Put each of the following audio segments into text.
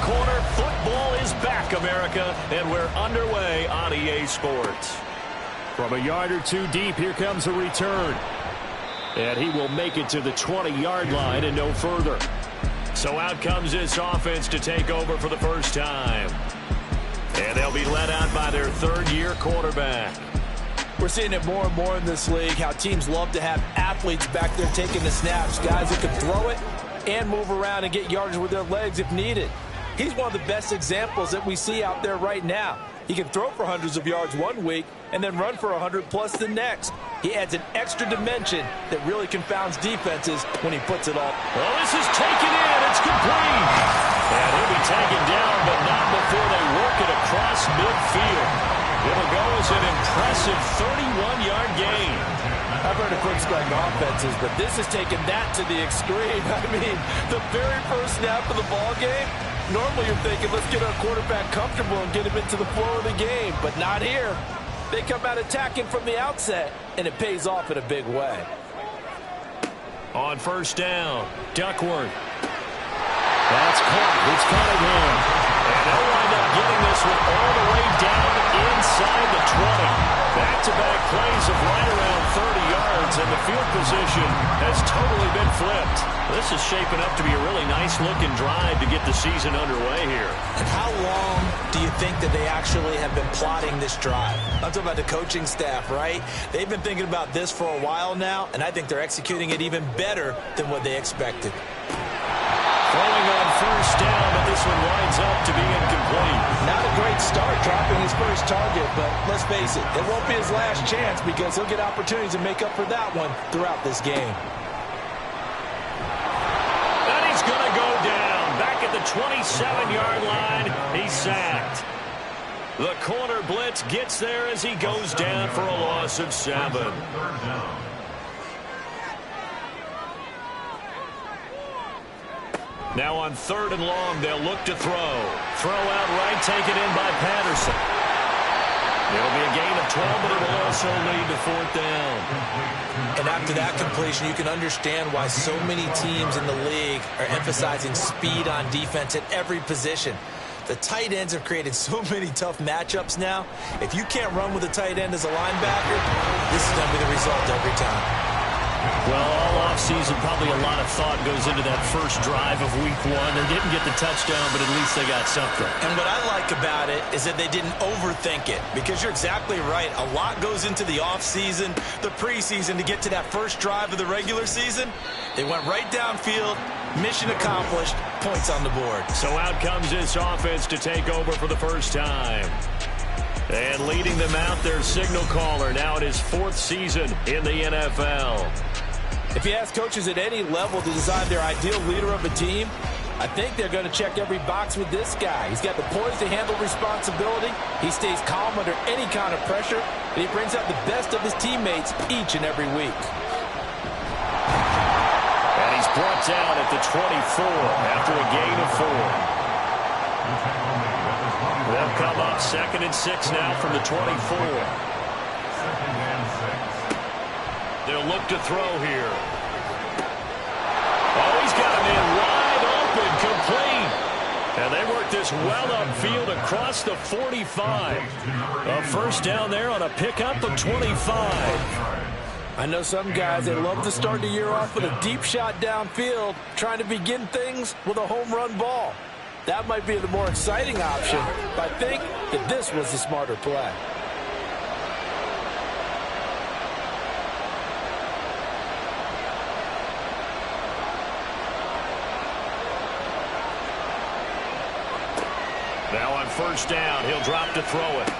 corner. Football is back, America, and we're underway on EA Sports. From a yard or two deep, here comes a return. And he will make it to the 20-yard line and no further. So out comes this offense to take over for the first time. And they'll be led out by their third-year quarterback. We're seeing it more and more in this league, how teams love to have athletes back there taking the snaps, guys who can throw it and move around and get yardage with their legs if needed. He's one of the best examples that we see out there right now. He can throw for hundreds of yards one week and then run for 100-plus the next. He adds an extra dimension that really confounds defenses when he puts it all. Well, this is taken in. It's complete. And he'll be taken down, but not before they work it across midfield. It'll go as an impressive 31-yard gain. I've heard of quick-strike offenses, but this has taken that to the extreme. I mean, the very first snap of the ball game, normally you're thinking, let's get our quarterback comfortable and get him into the flow of the game, but not here. They come out attacking from the outset, and it pays off in a big way. On first down, Duckworth. That's caught. It's Cunningham. And they'll wind up getting this one all the way down inside the 20. Back-to-back plays of right around 30 yards, and the field position has totally been flipped. This is shaping up to be a really nice-looking drive to get the season underway here. And how long do you think that they actually have been plotting this drive? I'm talking about the coaching staff, right? They've been thinking about this for a while now, and I think they're executing it even better than what they expected. Throwing on first down, but this one winds up to be incomplete. Not a great start dropping his first target, but let's face it, it won't be his last chance because he'll get opportunities to make up for that one throughout this game. And he's going to go down. Back at the 27-yard line, he's sacked. The corner blitz gets there as he goes down for a loss of 7. Now on third and long, they'll look to throw. Throw out right, taken in by Patterson. It'll be a gain of 12, but it will also lead to fourth down. And after that completion, you can understand why so many teams in the league are emphasizing speed on defense at every position. The tight ends have created so many tough matchups now. If you can't run with a tight end as a linebacker, this is going to be the result every time. Well, all offseason, probably a lot of thought goes into that first drive of week 1. They didn't get the touchdown, but at least they got something. And what I like about it is that they didn't overthink it, because you're exactly right. A lot goes into the offseason, the preseason, to get to that first drive of the regular season. They went right downfield, mission accomplished, points on the board. So out comes this offense to take over for the first time. And leading them out, their signal caller, now in his 4th season in the NFL. If you ask coaches at any level to design their ideal leader of a team, I think they're going to check every box with this guy. He's got the poise to handle responsibility. He stays calm under any kind of pressure, and he brings out the best of his teammates each and every week. And he's brought down at the 24 after a gain of 4. They'll come up 2nd and 6 now from the 24. They'll look to throw here. Oh, he's got him in wide open, complete. And they work this well upfield across the 45. A first down there on a pickup of 25. I know some guys, they love to start the year off with a deep shot downfield, trying to begin things with a home run ball. That might be the more exciting option, but I think that this was the smarter play. Now on first down, he'll drop to throw it.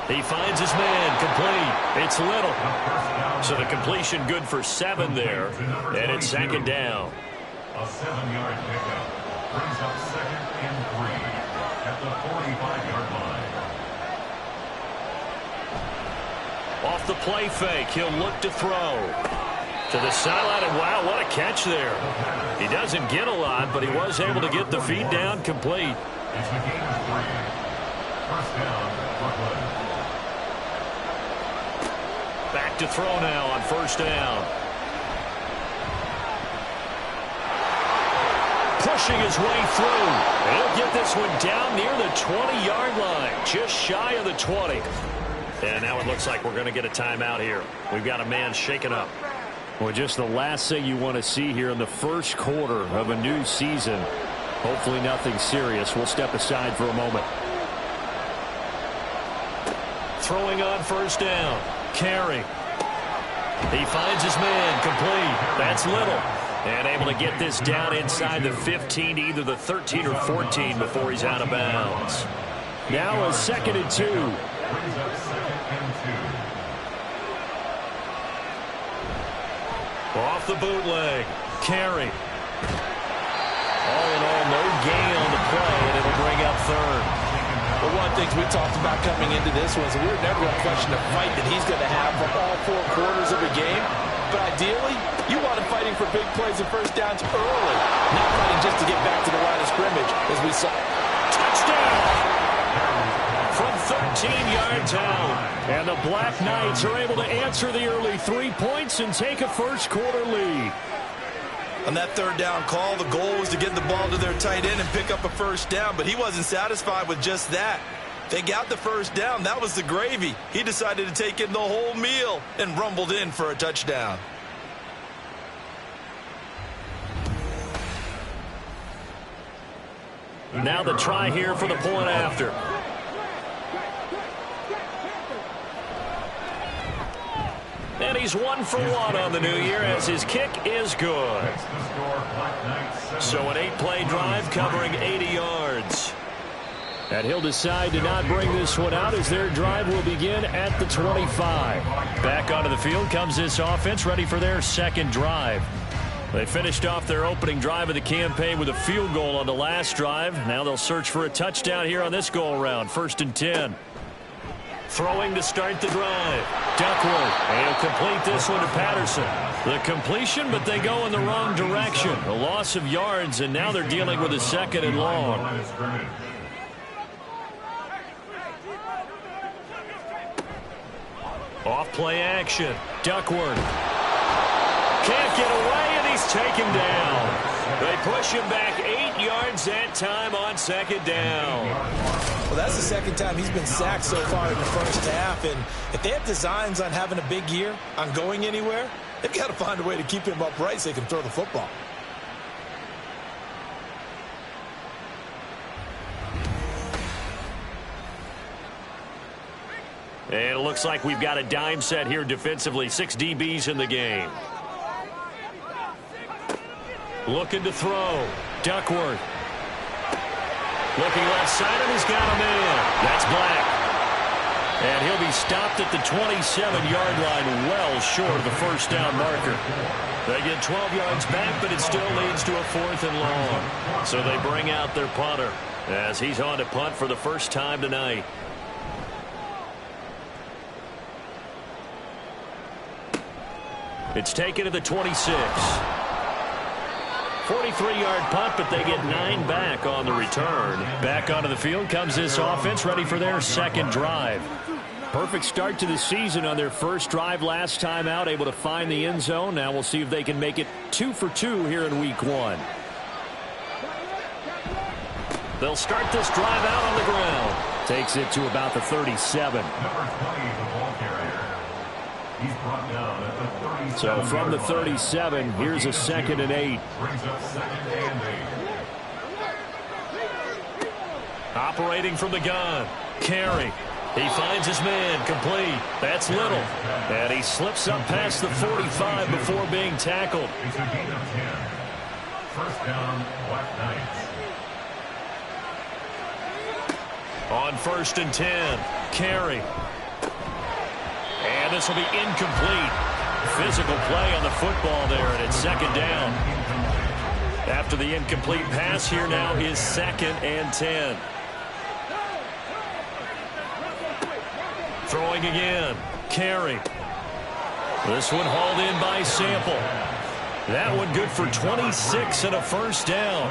He finds his man, complete. It's Little. So the completion good for 7 there, and it's 2nd down. A 7-yard pickup brings up 2nd and 3 at the 45-yard line. Off the play fake, he'll look to throw. To the sideline, and wow, what a catch there. He doesn't get a lot, but he was able to get the feet down complete. It's a gain of 3. First down, Brooklyn. Back to throw now on first down. pushing his way through. He'll get this one down near the 20-yard line, just shy of the 20. And now it looks like we're going to get a timeout here. We've got a man shaken up. Well, just the last thing you want to see here in the first quarter of a new season. Hopefully nothing serious. We'll step aside for a moment. Throwing on first down. Carey. He finds his man. Complete. That's Little. And able to get this down inside the 15, either the 13 or 14 before he's out of bounds. Now a 2nd and 2. Brings up 2nd and 2. Off the bootleg. Carey. All in all, no gain on the play, and it'll bring up 3rd. Well, one of the things we talked about coming into this was we were never going to question the fight that he's going to have from all 4 quarters of a game. But ideally, you want him fighting for big plays and first downs early, not fighting just to get back to the line of scrimmage, as we saw. Touchdown! From 13 yards out. And the Black Knights are able to answer the early 3 points and take a first quarter lead. On that 3rd down call, the goal was to get the ball to their tight end and pick up a first down, but he wasn't satisfied with just that. They got the first down. That was the gravy. He decided to take in the whole meal and rumbled in for a touchdown. Now the try here for the point after. And he's 1 for 1 on the new year as his kick is good. So an 8-play drive covering 80 yards. And he'll decide to not bring this one out as their drive will begin at the 25. Back onto the field comes this offense, ready for their 2nd drive. They finished off their opening drive of the campaign with a field goal on the last drive. Now they'll search for a touchdown here on this go-around. 1st and 10. Throwing to start the drive. Duckworth. And he'll complete this one to Patterson. The completion, but they go in the wrong direction. A loss of yards, and now they're dealing with a 2nd and long. Off play action. Duckworth. Can't get away, and he's taken down. They push him back 8 yards that time on 2nd down. Well, that's the 2nd time he's been sacked so far in the first half, and if they have designs on having a big year, on going anywhere, they've got to find a way to keep him upright so they can throw the football. And it looks like we've got a dime set here defensively. 6 DBs in the game. Looking to throw. Duckworth. Looking left side, and he's got a man. That's Black. And he'll be stopped at the 27-yard line, well short of the first down marker. They get 12 yards back, but it still leads to a 4th and long. So they bring out their punter as he's on to punt for the first time tonight. It's taken to the 26. 43-yard punt, but they get 9 back on the return. Back onto the field comes this offense, ready for their 2nd drive. Perfect start to the season on their first drive last time out, able to find the end zone. Now we'll see if they can make it 2 for 2 here in week 1. They'll start this drive out on the ground. Takes it to about the 37. Number 20, the ball carrier. He's brought down at the 37. So from the 37, here's a 2nd and 8. Brings up 2nd and 8. Operating from the gun. Carey. He finds his man. Complete. That's Little. And he slips up past the 45 before being tackled. It's a gain of 10. First down, Black Knights. On 1st and 10. Carey. And this will be incomplete. Physical play on the football there, and it's 2nd down. After the incomplete pass, here now is 2nd and 10. Throwing again. Carey. This one hauled in by Sample. That one good for 26 and a first down.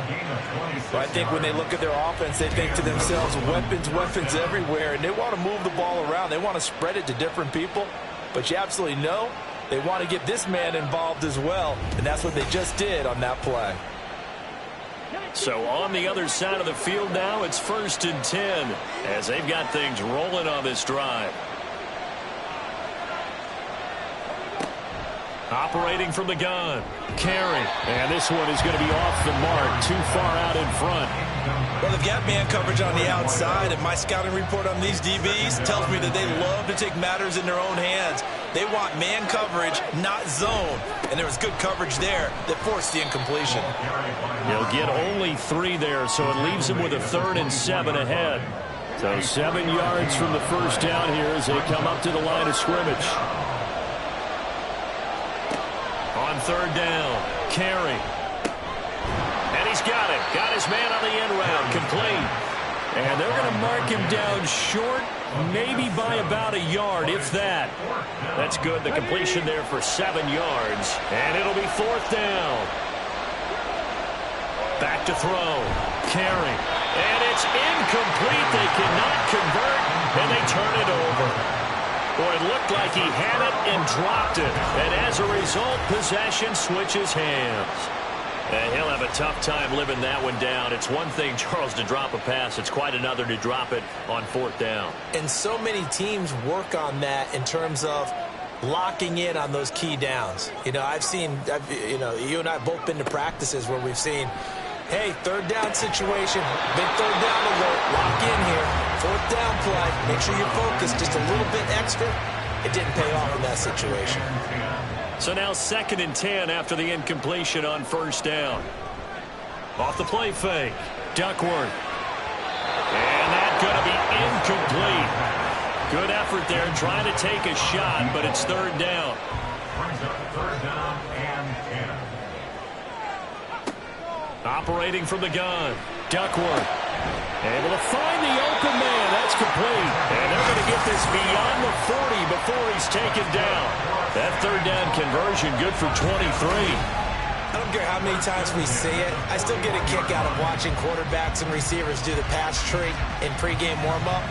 I think when they look at their offense, they think to themselves, weapons everywhere, and they want to move the ball around. They want to spread it to different people, but you absolutely know they want to get this man involved as well, and that's what they just did on that play. So on the other side of the field now, it's 1st and 10 as they've got things rolling on this drive. Operating from the gun, Carey. And this one is going to be off the mark, too far out in front. Well, they've got man coverage on the outside, and my scouting report on these DBs tells me that they love to take matters in their own hands. They want man coverage, not zone. And there was good coverage there that forced the incompletion. He'll get only 3 there, so it leaves him with a 3rd and 7 ahead. So 7 yards from the first down here as they come up to the line of scrimmage. On 3rd down, Carey. And he's got it. Got his man on the end route, complete. And they're going to mark him down short, maybe by about a yard, if that. That's good. The completion there for 7 yards. And it'll be 4th down. Back to throw. Carey. And it's incomplete. They cannot convert, and they turn it over. Boy, it looked like he had it and dropped it. And as a result, possession switches hands. And he'll have a tough time living that one down. It's one thing, Charles, to drop a pass. It's quite another to drop it on 4th down. And so many teams work on that in terms of locking in on those key downs. You know, you and I have both been to practices where we've seen, hey, 3rd down situation, big 3rd down alert, lock in here, 4th down play, make sure you focus just a little bit extra. It didn't pay off in that situation. So now 2nd and 10 after the incompletion on 1st down. Off the play fake, Duckworth. And that's going to be incomplete. Good effort there, trying to take a shot, but it's 3rd down. Brings up 3rd down and 10. Operating from the gun, Duckworth. Able to find the open man. That's complete. And they're going to get this beyond the 40 before he's taken down. That 3rd down conversion good for 23. I don't care how many times we see it. I still get a kick out of watching quarterbacks and receivers do the pass tree in pregame warm-up.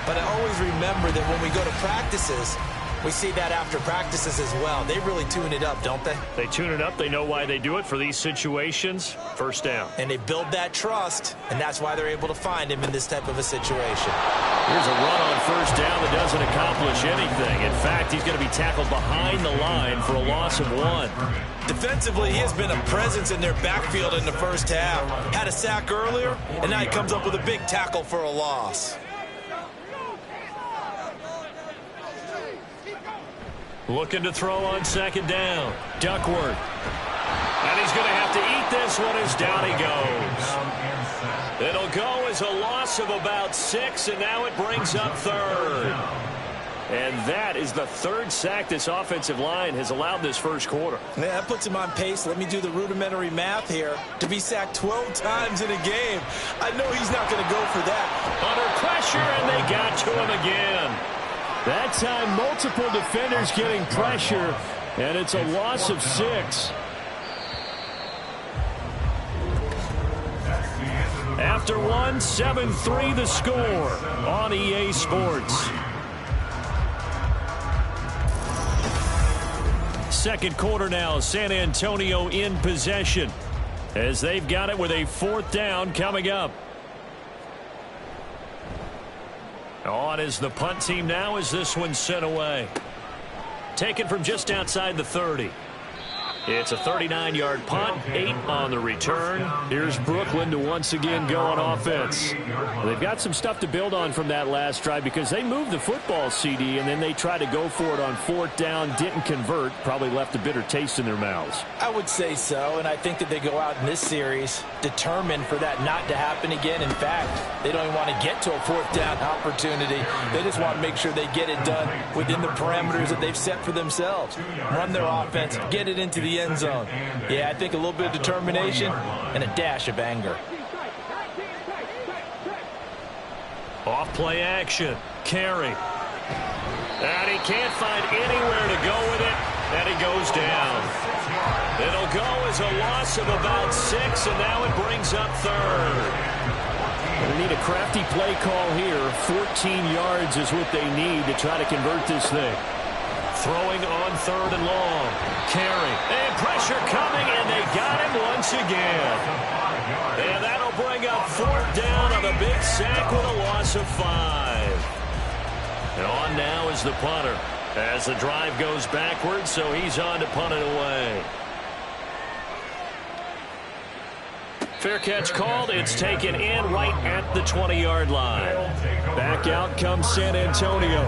But I always remember that when we go to practices, we see that after practices as well. They really tune it up, don't they? They tune it up. They know why they do it for these situations. 1st down. And they build that trust, and that's why they're able to find him in this type of a situation. Here's a run on 1st down that doesn't accomplish anything. In fact, he's going to be tackled behind the line for a loss of 1. Defensively, he has been a presence in their backfield in the first half. Had a sack earlier, and now he comes up with a big tackle for a loss. Looking to throw on 2nd down. Duckworth. And he's going to have to eat this one as down he goes. It'll go as a loss of about 6, and now it brings up 3rd. And that is the 3rd sack this offensive line has allowed this first quarter. Yeah, that puts him on pace. Let me do the rudimentary math here. To be sacked 12 times in a game, I know he's not going to go for that. Under pressure, and they got to him again. That time, multiple defenders getting pressure, and it's a loss of 6. After 1, 7-3 the score on EA Sports. Second quarter now, San Antonio in possession as they've got it with a 4th down coming up. On is the punt team now as this one's sent away. Taken from just outside the 30. It's a 39-yard punt, 8 on the return. Here's Brooklyn to once again go on offense. They've got some stuff to build on from that last drive because they moved the football, CD, and then they tried to go for it on 4th down, didn't convert, probably left a bitter taste in their mouths. I would say so, and I think that they go out in this series determined for that not to happen again. In fact, they don't even want to get to a 4th down opportunity. They just want to make sure they get it done within the parameters that they've set for themselves. Run their offense, get it into the end zone. Yeah, I think a little bit of determination and a dash of anger. Off play action. Carey. And he can't find anywhere to go with it. And he goes down. It'll go as a loss of about 6, and now it brings up 3rd. They need a crafty play call here. 14 yards is what they need to try to convert this thing. Throwing on 3rd and long. Carry. And pressure coming, and they got him once again. And that'll bring up 4th down on a big sack with a loss of 5. And on now is the punter as the drive goes backwards, so he's on to punt it away. Fair catch called. It's taken in right at the 20-yard line. Back out comes San Antonio.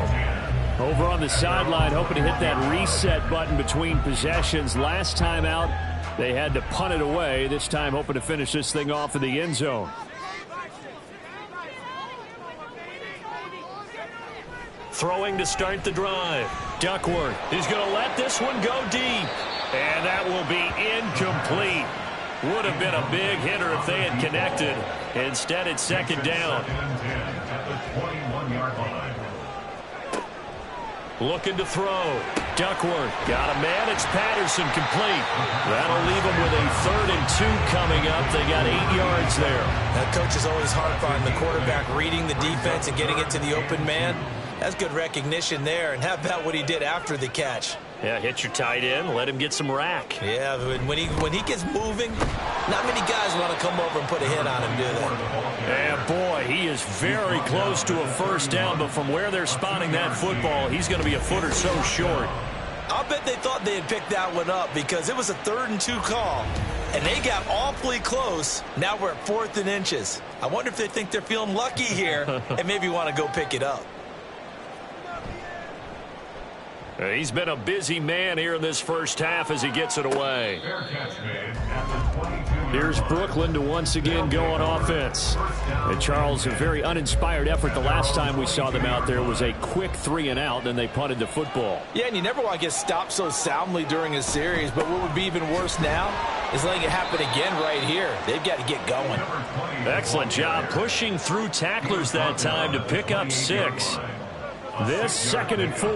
Over on the sideline, hoping to hit that reset button between possessions. Last time out, they had to punt it away. This time, hoping to finish this thing off in the end zone. Throwing to start the drive. Duckworth is going to let this one go deep. And that will be incomplete. Would have been a big hitter if they had connected. Instead, it's 2nd down. Looking to throw. Duckworth got a man. It's Patterson complete. That'll leave them with a 3rd and 2 coming up. They got 8 yards there. That coach is always harp on the quarterback reading the defense and getting it to the open man. That's good recognition there. And how about what he did after the catch? Yeah, hit your tight end. Let him get some rack. Yeah, when he gets moving, not many guys want to come over and put a hit on him, do they? And boy, he is very close to a 1st down, but from where they're spotting that football, he's going to be a foot or so short. I'll bet they thought they had picked that one up because it was a 3rd and 2 call, and they got awfully close. Now we're at 4th and inches. I wonder if they think they're feeling lucky here and maybe want to go pick it up. He's been a busy man here in this first half as he gets it away. Here's Brooklyn to once again go on offense. And Charles, a very uninspired effort the last time we saw them out there was a quick 3-and-out, then they punted the football. Yeah, and you never want to get stopped so soundly during a series, but what would be even worse now is letting it happen again right here. They've got to get going. Excellent job pushing through tacklers that time to pick up 6. This 2nd and 4.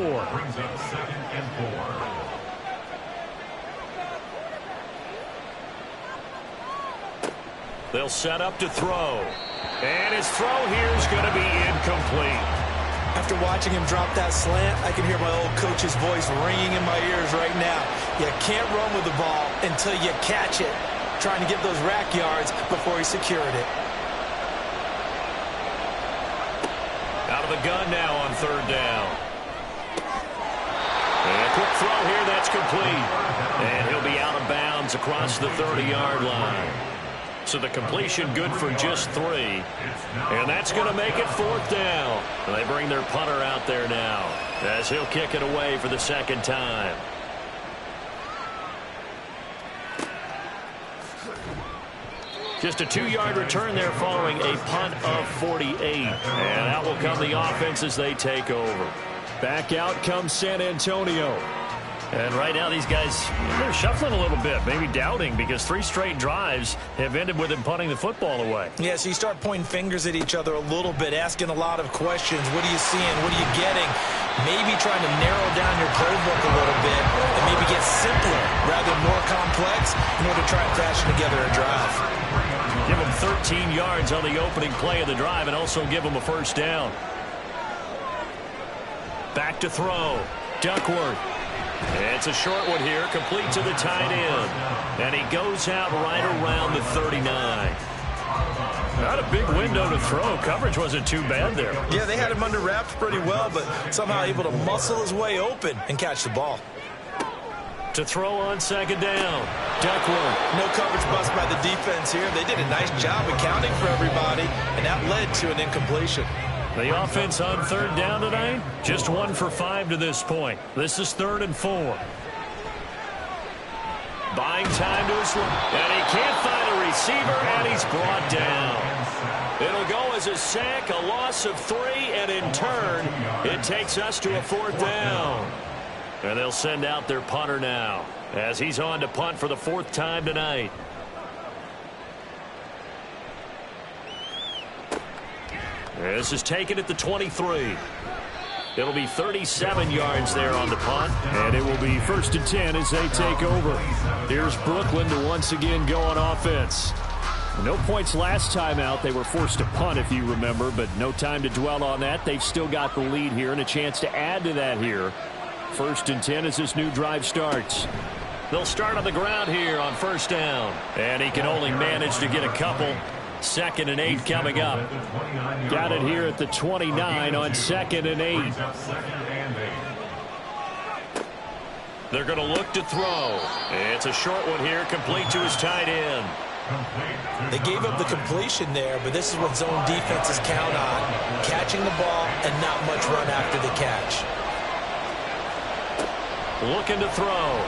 They'll set up to throw. And his throw here is going to be incomplete. After watching him drop that slant, I can hear my old coach's voice ringing in my ears right now. You can't run with the ball until you catch it. Trying to get those rack yards before he secured it. Out of the gun now on 3rd down. And a quick throw here, that's complete. And he'll be out of bounds across the 30-yard line. So the completion good for just 3. And that's going to make it 4th down. And they bring their punter out there now as he'll kick it away for the 2nd time. Just a 2-yard return there following a punt of 48. And out will come the offense as they take over. Back out comes San Antonio. And right now these guys, they're shuffling a little bit, maybe doubting, because 3 straight drives have ended with them punting the football away. Yeah, so you start pointing fingers at each other a little bit, asking a lot of questions. What are you seeing? What are you getting? Maybe trying to narrow down your playbook a little bit and maybe get simpler rather than more complex in order to try and fashion together a drive. Give them 13 yards on the opening play of the drive and also give them a 1st down. Back to throw. Duckworth. It's a short one here, complete to the tight end. And he goes out right around the 39. Not a big window to throw. Coverage wasn't too bad there. Yeah, they had him under wraps pretty well, but somehow able to muscle his way open and catch the ball. To throw on 2nd down. Duckworth. No coverage bust by the defense here. They did a nice job accounting for everybody, and that led to an incompletion. The offense on 3rd down tonight, just 1 for 5 to this point. This is 3rd and 4. Buying time to his left, and he can't find a receiver, and he's brought down. It'll go as a sack, a loss of 3, and in turn, it takes us to a 4th down. And they'll send out their punter now, as he's on to punt for the 4th time tonight. This is taken at the 23. It'll be 37 yards there on the punt, and it will be 1st and 10 as they take over. Here's Brooklyn to once again go on offense. No points last time out. They were forced to punt, if you remember, but no time to dwell on that. They've still got the lead here and a chance to add to that here. First and 10 as this new drive starts. They'll start on the ground here on first down. And he can only manage to get a couple. 2nd and 8 coming up. Got it here at the 29 on 2nd and 8. They're going to look to throw. It's a short one here, complete to his tight end. They gave up the completion there, but this is what zone defenses count on. Catching the ball and not much run after the catch. Looking to throw.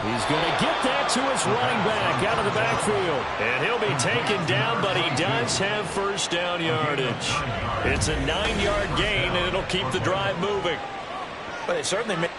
He's going to get that to his running back out of the backfield. And he'll be taken down, but he does have first down yardage. It's a 9-yard gain, and it'll keep the drive moving. But they certainly made...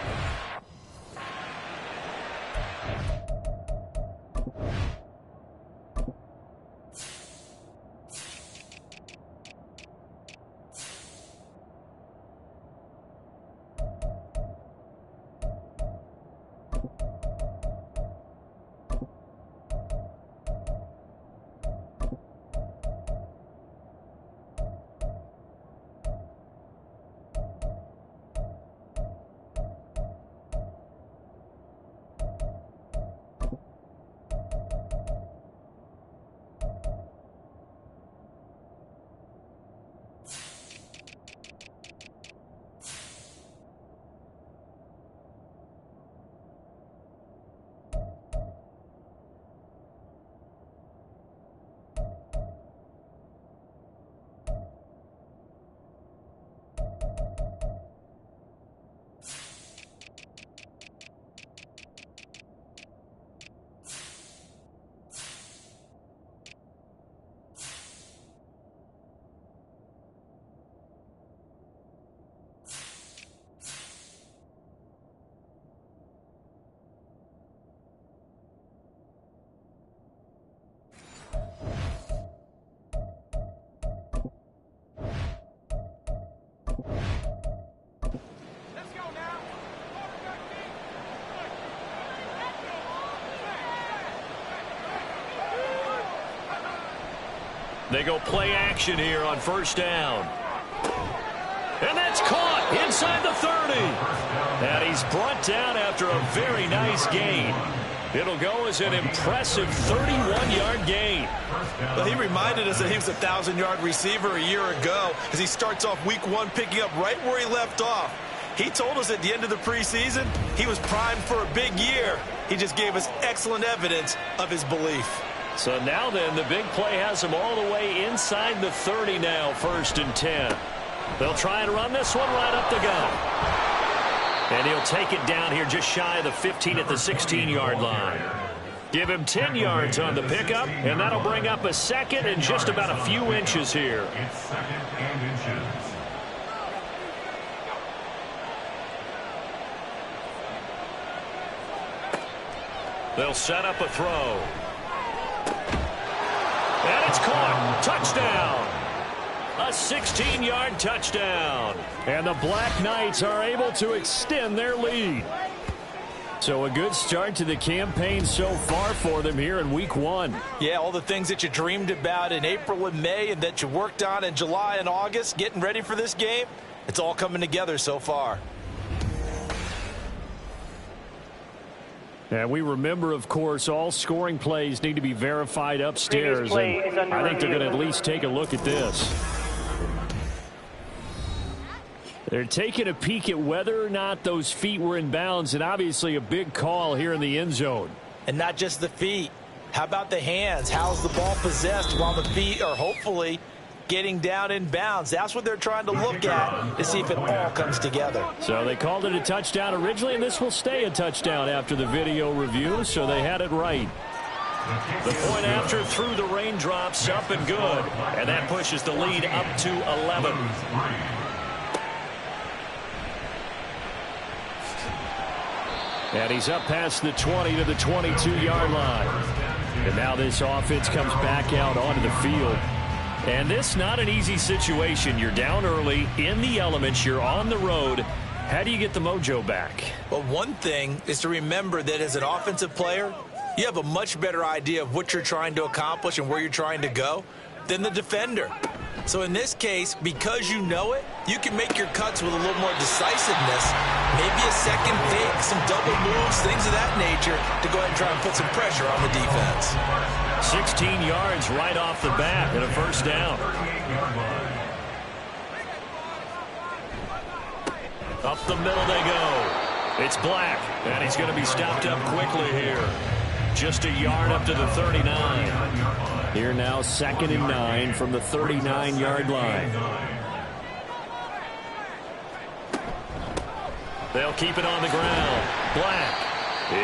They go play action here on first down. And that's caught inside the 30. And he's brought down after a very nice gain. It'll go as an impressive 31-yard gain. Well, he reminded us that he was a 1,000-yard receiver a year ago as he starts off week 1 picking up right where he left off. He told us at the end of the preseason he was primed for a big year. He just gave us excellent evidence of his belief. So now then, the big play has him all the way inside the 30 now, 1st and 10. They'll try and run this one right up the gut. And he'll take it down here just shy of the 15 at the 16-yard line. Give him 10 yards on the pickup, and that'll bring up a 2nd and just about a few inches here. It's 2nd and inches. They'll set up a throw. And it's caught. Touchdown. A 16-yard touchdown. And the Black Knights are able to extend their lead. So a good start to the campaign so far for them here in week 1. Yeah, all the things that you dreamed about in April and May and that you worked on in July and August, getting ready for this game, it's all coming together so far. And we remember, of course, all scoring plays need to be verified upstairs. And I think they're going to at least take a look at this. They're taking a peek at whether or not those feet were in bounds, and obviously a big call here in the end zone. And not just the feet. How about the hands? How's the ball possessed while the feet are hopefully getting down in bounds? That's what they're trying to look at to see if it all comes together. So they called it a touchdown originally, and this will stay a touchdown after the video review, so they had it right. The point after through the raindrops, up and good. And that pushes the lead up to 11. And he's up past the 20 to the 22-yard line. And now this offense comes back out onto the field. And this not an easy situation. You're down early, in the elements, you're on the road. How do you get the mojo back? Well, one thing is to remember that as an offensive player, you have a much better idea of what you're trying to accomplish and where you're trying to go than the defender. So in this case, because you know it, you can make your cuts with a little more decisiveness. Maybe a second fake, some double moves, things of that nature to go ahead and try and put some pressure on the defense. 16 yards right off the bat and a first down. Up the middle they go. It's Black, and he's going to be stopped up quickly here. Just a yard up to the 39. Here now, 2nd and 9 from the 39-yard line. They'll keep it on the ground. Black.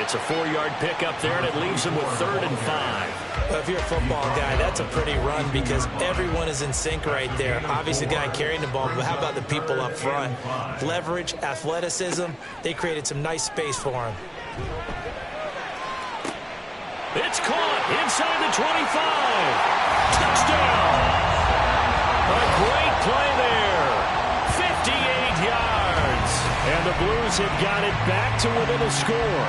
It's a 4-yard pickup there, and it leaves him with 3rd and 5. Well, if you're a football guy, that's a pretty run because everyone is in sync right there. Obviously, the guy carrying the ball, but how about the people up front? Leverage, athleticism, they created some nice space for him. It's caught inside the 25. Touchdown. A great play there. 58 yards. And the Blues have got it back to within a score.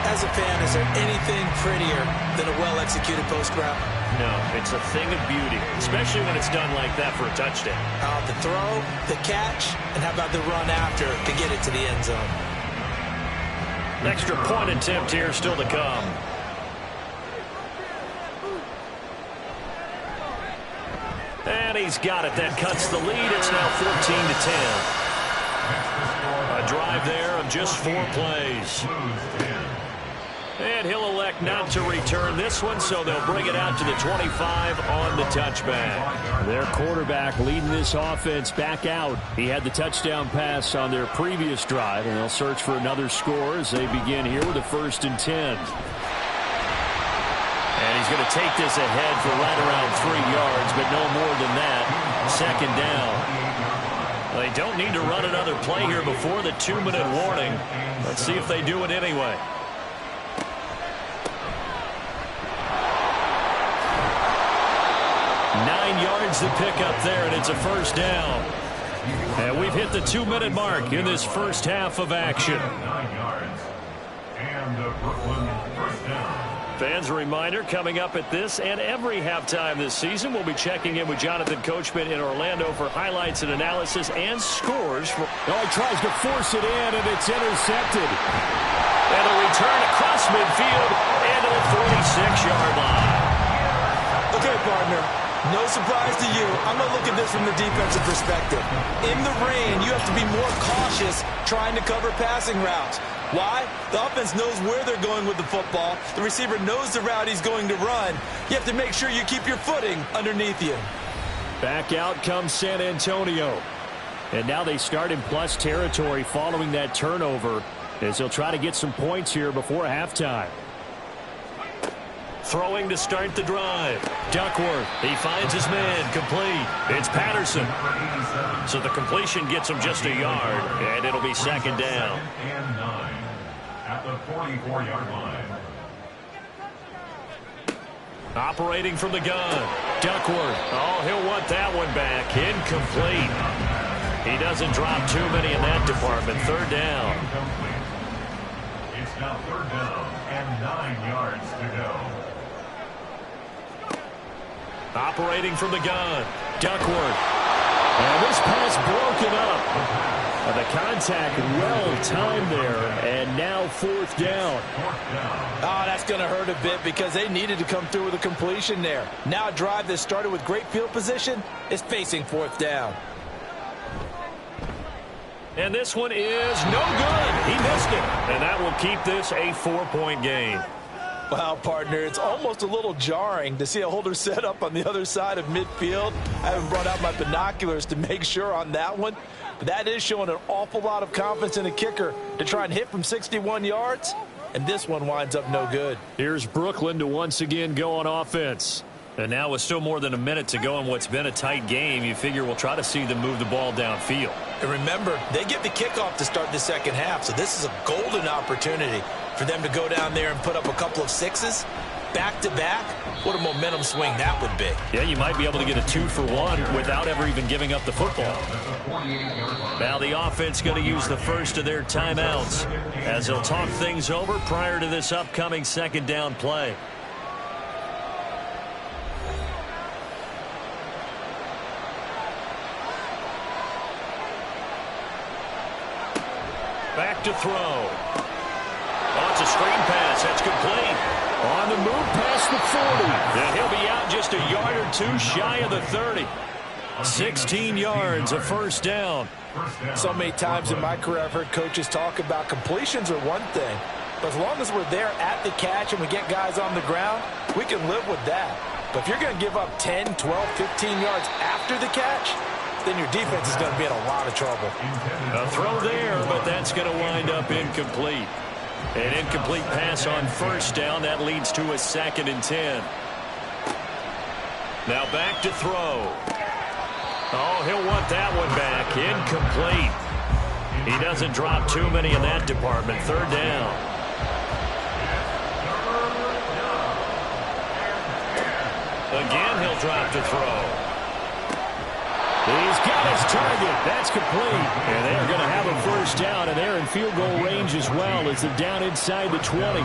As a fan, is there anything prettier than a well-executed post route? No, it's a thing of beauty, especially when it's done like that for a touchdown. The throw, the catch, and how about the run after to get it to the end zone? An extra point attempt here still to come. And he's got it. That cuts the lead. It's now 14-10. A drive there of just 4 plays. And he'll elect not to return this one, so they'll bring it out to the 25 on the touchback. Their quarterback leading this offense back out. He had the touchdown pass on their previous drive, and they'll search for another score as they begin here with a 1st and 10. And he's going to take this ahead for right around 3 yards, but no more than that. 2nd down. They don't need to run another play here before the 2-minute warning. Let's see if they do it anyway. The pick up there, and it's a 1st down. And we've hit the 2-minute mark in this first half of action. 9 yards. And the Brooklyn 1st down. Fans, a reminder, coming up at this and every halftime this season, we'll be checking in with Jonathan Coachman in Orlando for highlights and analysis and scores. He tries to force it in, and it's intercepted. And a return across midfield and to the 46-yard line. Okay, partner. No surprise to you. I'm going to look at this from the defensive perspective. In the rain, you have to be more cautious trying to cover passing routes. Why? The offense knows where they're going with the football. The receiver knows the route he's going to run. You have to make sure you keep your footing underneath you. Back out comes San Antonio. And now they start in plus territory following that turnover as they'll try to get some points here before halftime. Throwing to start the drive. Duckworth. He finds his man. Complete. It's Patterson. So the completion gets him just a yard, and it'll be 2nd down. And 9 at the 44-yard line. Operating from the gun. Duckworth. Oh, he'll want that one back. Incomplete. He doesn't drop too many in that department. 3rd down. It's now 3rd down and 9 yards to go. Operating from the gun. Duckworth. And this pass broken up. And the contact well-timed there. And now 4th down. Oh, that's going to hurt a bit because they needed to come through with a completion there. Now a drive that started with great field position is facing 4th down. And this one is no good. He missed it. And that will keep this a 4-point game. Wow, partner, it's almost a little jarring to see a holder set up on the other side of midfield. I haven't brought out my binoculars to make sure on that one. But that is showing an awful lot of confidence in the kicker to try and hit from 61 yards. And this one winds up no good. Here's Brooklyn to once again go on offense. And now with still more than a minute to go in what's been a tight game, you figure we'll try to see them move the ball downfield. And remember, they get the kickoff to start the 2nd half, so this is a golden opportunity for them to go down there and put up a couple of 6s back-to-back. What a momentum swing that would be. Yeah, you might be able to get a 2-for-1 without ever even giving up the football. Now the offense going to use the first of their timeouts as they'll talk things over prior to this upcoming 2nd down play. Back to throw. Oh, it's a screen pass. That's complete. On the move past the 40. And he'll be out just a yard or two shy of the 30. 16 yards, a first down. So many times in my career I've heard coaches talk about completions are one thing. But as long as we're there at the catch and we get guys on the ground, we can live with that. But if you're going to give up 10, 12, 15 yards after the catch, then your defense is going to be in a lot of trouble. A throw there, but that's going to wind up incomplete. An incomplete pass on first down. That leads to a 2nd and 10. Now back to throw. Oh, he'll want that one back. Incomplete. He doesn't drop too many in that department. 3rd down. Again, he'll drop to throw. He's got his target. That's complete. And they're going to have a first down, and they're in field goal range as well as they're down inside the 20.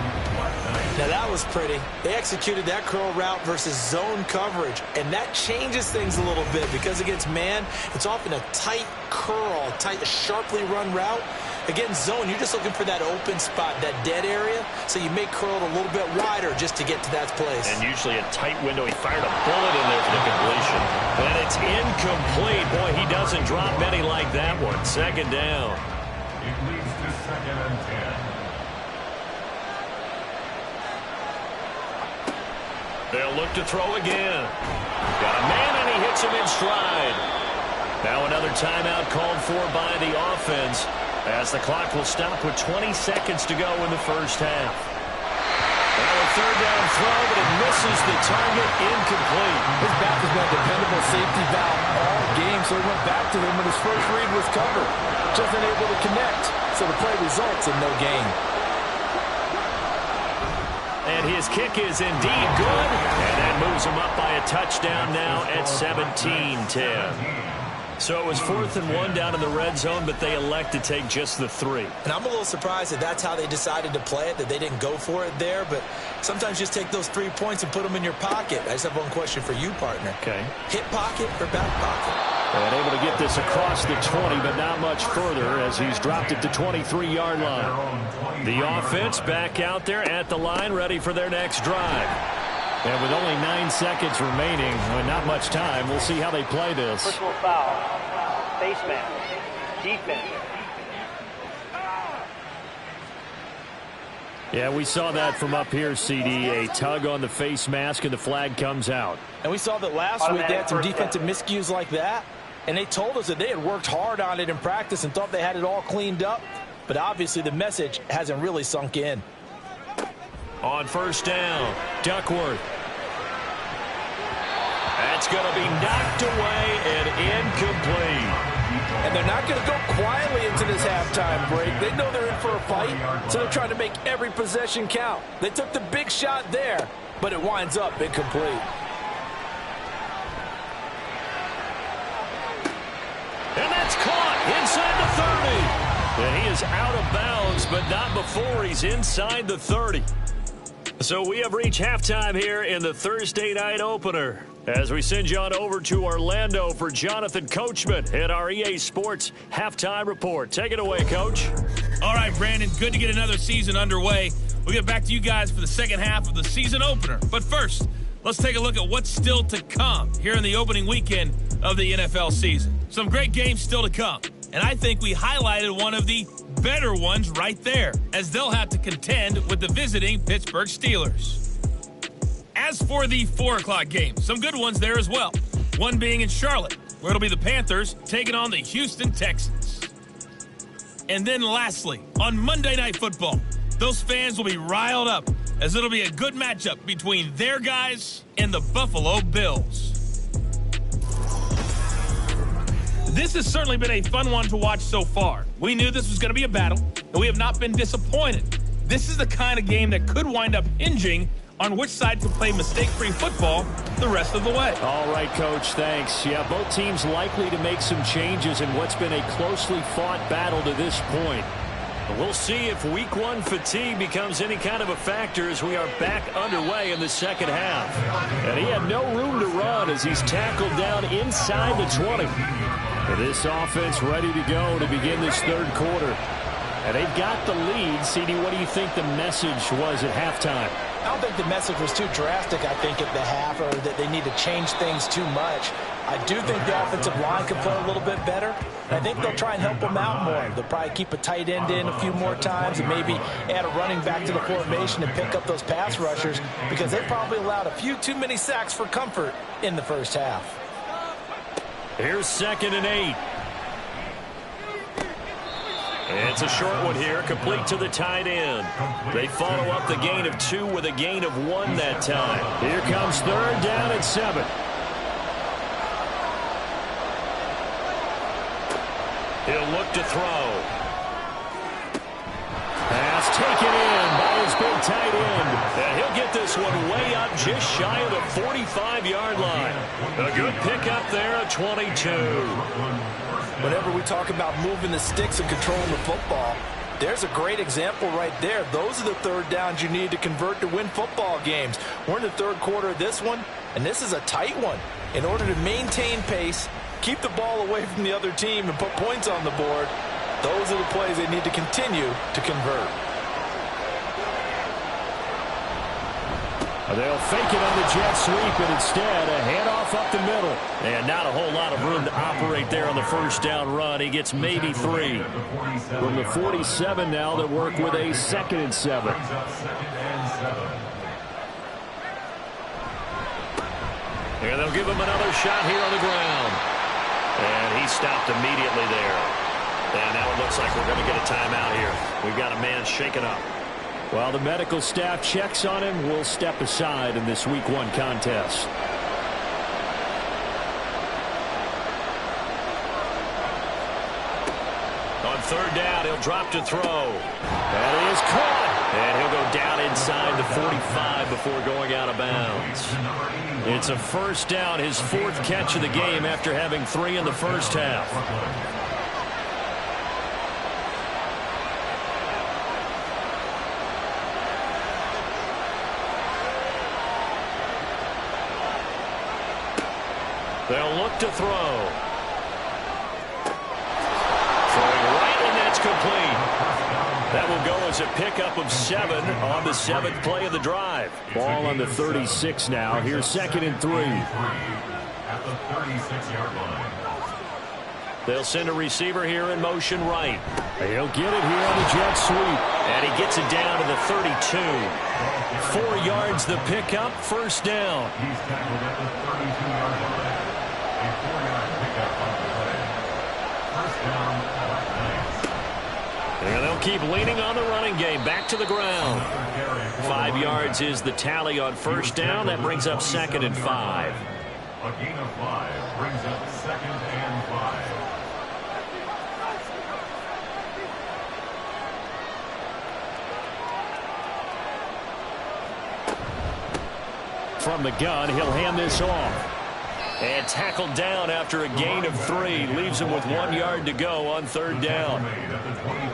Now, that was pretty. They executed that curl route versus zone coverage, and that changes things a little bit because against man, it's often a tight curl, tight, sharply run route. Against zone, you're just looking for that open spot, that dead area, so you may curl it a little bit wider just to get to that place. And usually a tight window. He fired a bullet in there for the completion. And it's incomplete. Boy, he doesn't drop many like that one. 2nd down. It leads to 2nd and 10. They'll look to throw again. Got a man, and he hits him in stride. Now another timeout called for by the offense, as the clock will stop with 20 seconds to go in the first half. Now a 3rd down throw, but it misses the target. Incomplete. His back has been a dependable safety valve all game, so he went back to him when his first read was covered. Just unable to connect, so the play results in no gain. And his kick is indeed good, and that moves him up by a touchdown now at 17-10. So it was 4th and 1 down in the red zone, but they elect to take just the 3. And I'm a little surprised that that's how they decided to play it, that they didn't go for it there. But sometimes just take those 3 points and put them in your pocket. I just have one question for you, partner. Okay. Hip pocket or back pocket? And able to get this across the 20, but not much further as he's dropped it to 23-yard line. The offense back out there at the line, ready for their next drive. And with only 9 seconds remaining, not much time, we'll see how they play this. Personal foul, face mask, defense. Yeah, we saw that from up here, CD. A tug on the face mask, and the flag comes out. And we saw that last week they had some defensive miscues like that. And they told us that they had worked hard on it in practice and thought they had it all cleaned up. But obviously the message hasn't really sunk in. On first down, Duckworth. That's going to be knocked away and incomplete. And they're not going to go quietly into this halftime break. They know they're in for a fight, so they're trying to make every possession count. They took the big shot there, but it winds up incomplete. And that's caught inside the 30. And he is out of bounds, but not before he's inside the 30. So we have reached halftime here in the Thursday night opener, as we send you on over to Orlando for Jonathan Coachman at our EA Sports Halftime Report. Take it away, Coach. All right, Brandon, good to get another season underway. We'll get back to you guys for the second half of the season opener. But first, let's take a look at what's still to come here in the opening weekend of the NFL season. Some great games still to come, and I think we highlighted one of the better ones right there, as they'll have to contend with the visiting Pittsburgh Steelers. As for the 4 o'clock game, some good ones there as well. One being in Charlotte, where it'll be the Panthers taking on the Houston Texans. And then lastly, on Monday Night Football, those fans will be riled up, as it'll be a good matchup between their guys and the Buffalo Bills. This has certainly been a fun one to watch so far. We knew this was going to be a battle, and we have not been disappointed. This is the kind of game that could wind up hinging on which side can play mistake-free football the rest of the way. All right, Coach, thanks. Yeah, both teams likely to make some changes in what's been a closely fought battle to this point. But we'll see if Week 1 fatigue becomes any kind of a factor as we are back underway in the second half. And he had no room to run as he's tackled down inside the 20. This offense ready to go to begin this third quarter. And they've got the lead. CD, what do you think the message was at halftime? I don't think the message was too drastic, I think, at the half, or that they need to change things too much. I do think the offensive line could play a little bit better. I think they'll try and help them out more. They'll probably keep a tight end in a few more times and maybe add a running back to the formation and pick up those pass rushers, because they probably allowed a few too many sacks for comfort in the first half. Here's 2nd and 8. It's a short one here, complete to the tight end. They follow up the gain of 2 with a gain of 1 that time. Here comes 3rd down and 7. He'll look to throw. Pass taken in by his big tight end. And he'll get this one way up just shy of the 45-yard line. A good pickup there at 22. Whenever we talk about moving the sticks and controlling the football, there's a great example right there. Those are the 3rd downs you need to convert to win football games. We're in the 3rd quarter of this one, and this is a tight one. In order to maintain pace, keep the ball away from the other team, and put points on the board, those are the plays they need to continue to convert. They'll fake it on the jet sweep, and instead a handoff up the middle. And not a whole lot of room to operate there on the 1st down run. He gets maybe 3. From the 47 now, they work with a 2nd and 7. And they'll give him another shot here on the ground. And he stopped immediately there. And now it looks like we're going to get a timeout here. We've got a man shaken up. While the medical staff checks on him, we'll step aside in this Week 1 contest. On 3rd down, he'll drop to throw. That is caught. And he'll go down inside the 45 before going out of bounds. It's a 1st down, his 4th catch of the game after having 3 in the first half. They'll look to throw. Throwing right, and that's complete. That will go as a pickup of 7 on the 7th play of the drive. Ball on the 36 now. Here's 2nd and 3. At the 36-yard line. They'll send a receiver here in motion right. He'll get it here on the jet sweep. And he gets it down to the 32. 4 yards the pickup, 1st down. He's tackled at the 32-yard line. A 4-yard pickup on the play. 1st down, Nice. And they'll keep leaning on the running game. Back to the ground. 5 yards is the tally on 1st down. That brings up 2nd and 5. A gain of 5 brings up 2nd and 5. From the gun, he'll hand this off. And tackled down after a gain of 3. Leaves him with 1 yard to go on 3rd down.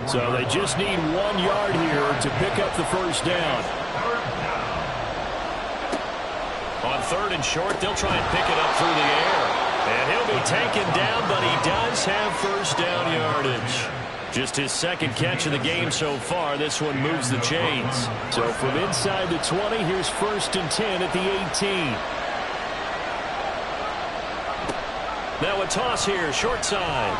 So they just need 1 yard here to pick up the 1st down. On 3rd and short, they'll try and pick it up through the air. And he'll be taken down, but he does have 1st down yardage. Just his 2nd catch of the game so far. This one moves the chains. So from inside the 20, here's 1st and 10 at the 18. Now a toss here, short side.